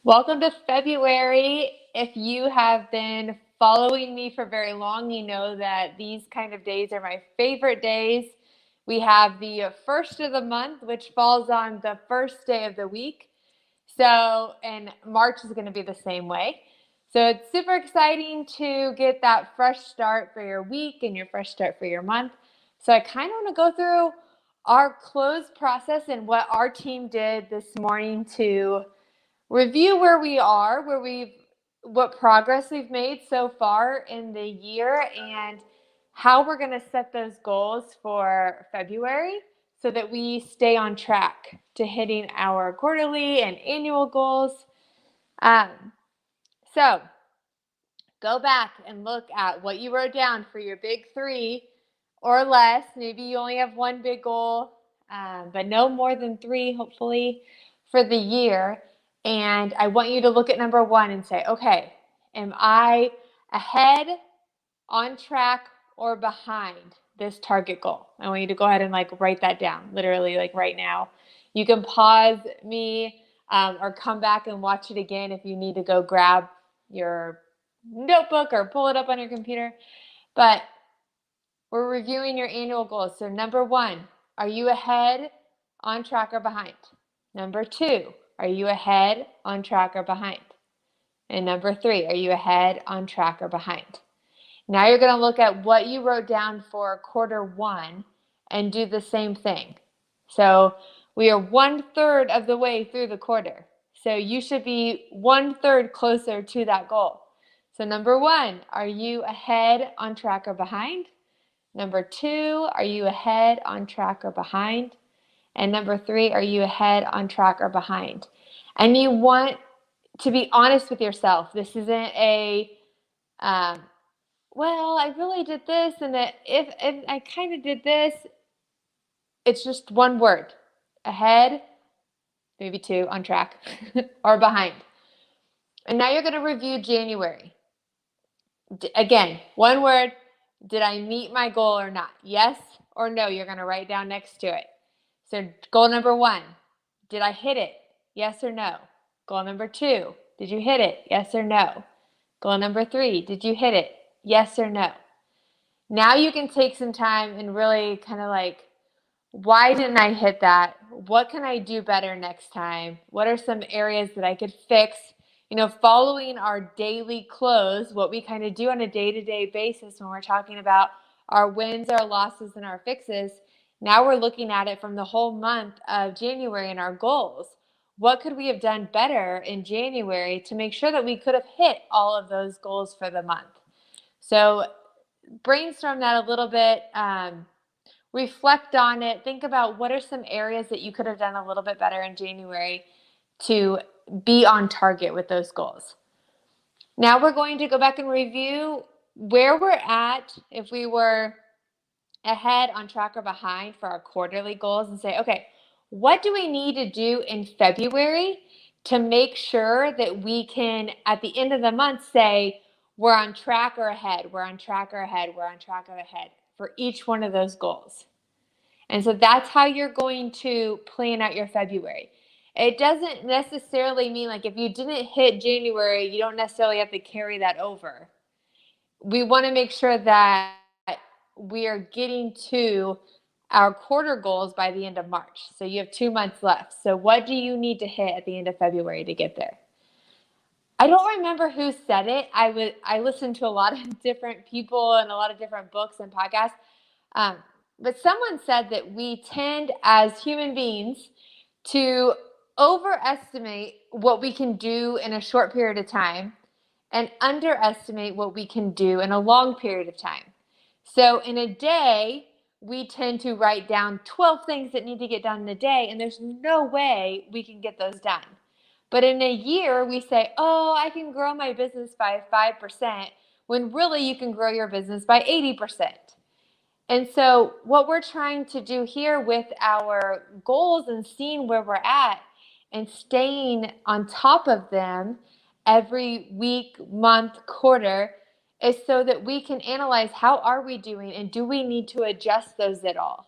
Welcome to February. If you have been following me for very long, you know that these kind of days are my favorite days. We have the first of the month, which falls on the first day of the week. And March is going to be the same way. So it's super exciting to get that fresh start for your week and your fresh start for your month. So I kind of want to go through our close process and what our team did this morning to review where we are, what progress we've made so far in the year, and how we're going to set those goals for February so that we stay on track to hitting our quarterly and annual goals. So go back and look at what you wrote down for your big three or less. Maybe you only have one big goal, but no more than three, hopefully, for the year. And I want you to look at number one and say, okay, am I ahead, on track, or behind this target goal? I want you to go ahead and write that down, literally right now. You can pause me or come back and watch it again if you need to go grab your notebook or pull it up on your computer. But we're reviewing your annual goals. So number one, are you ahead, on track, or behind? Number two, are you ahead, on track, or behind? And number three, are you ahead, on track, or behind? Now you're going to look at what you wrote down for quarter one and do the same thing. So we are 1/3 of the way through the quarter. So you should be 1/3 closer to that goal. So number one, are you ahead, on track, or behind? Number two, are you ahead, on track, or behind? And number three, are you ahead, on track, or behind? And you want to be honest with yourself. This isn't well, I really did this, and if I kind of did this. It's just one word: ahead, maybe two, on track, or behind. And now you're going to review January. Again, one word: did I meet my goal or not? Yes or no, you're going to write down next to it. So goal number one, did I hit it? Yes or no? Goal number two, did you hit it? Yes or no? Goal number three, did you hit it? Yes or no? Now you can take some time and really kind of why didn't I hit that? What can I do better next time? What are some areas that I could fix? Following our daily close, what we kind of do on a day-to-day basis when we're talking about our wins, our losses, and our fixes. Now we're looking at it from the whole month of January and our goals. What could we have done better in January to make sure that we could have hit all of those goals for the month? So brainstorm that a little bit. Reflect on it. Think about what are some areas that you could have done a little bit better in January to be on target with those goals. Now we're going to go back and review where we're at, if we were ahead, on track, or behind for our quarterly goals, and say, okay, what do we need to do in February to make sure that we can, at the end of the month, say we're on track or ahead, we're on track or ahead, we're on track or ahead for each one of those goals. And so that's how you're going to plan out your February. It doesn't necessarily mean if you didn't hit January, you don't necessarily have to carry that over. We want to make sure that we are getting to our quarter goals by the end of March. So you have 2 months left. So what do you need to hit at the end of February to get there? I don't remember who said it. I listened to a lot of different people and a lot of different books and podcasts. But someone said that we tend as human beings to overestimate what we can do in a short period of time and underestimate what we can do in a long period of time. So in a day, we tend to write down 12 things that need to get done in a day, and there's no way we can get those done. But in a year, we say, oh, I can grow my business by 5%, when really you can grow your business by 80%. And so what we're trying to do here with our goals and seeing where we're at and staying on top of them every week, month, quarter is so that we can analyze how are we doing and do we need to adjust those at all.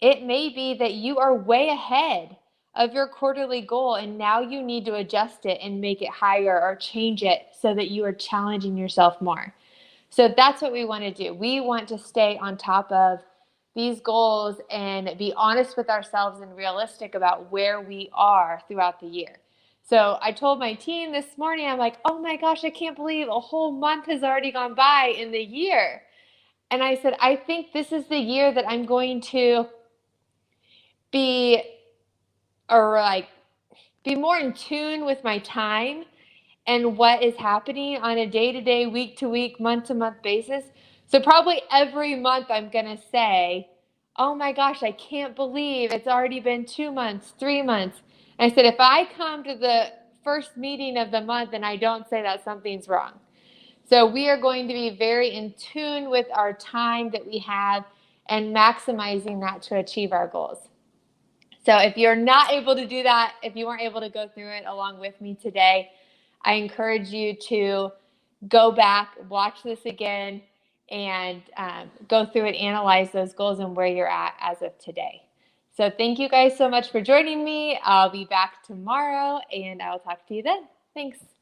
It may be that you are way ahead of your quarterly goal, and now you need to adjust it and make it higher or change it so that you are challenging yourself more. So that's what we want to do. We want to stay on top of these goals and be honest with ourselves and realistic about where we are throughout the year. So I told my team this morning, I'm like, oh my gosh, I can't believe a whole month has already gone by in the year. And I said, I think this is the year that I'm going to be, be more in tune with my time and what is happening on a day-to-day, week-to-week, month-to-month basis. So probably every month I'm going to say, oh my gosh, I can't believe it's already been 2 months, 3 months. And I said, if I come to the first meeting of the month and I don't say that, something's wrong. So we are going to be very in tune with our time that we have and maximizing that to achieve our goals. So if you're not able to do that, if you weren't able to go through it along with me today, I encourage you to go back, watch this again, and go through and analyze those goals and where you're at as of today. So thank you guys so much for joining me. I'll be back tomorrow, and I'll talk to you then. Thanks.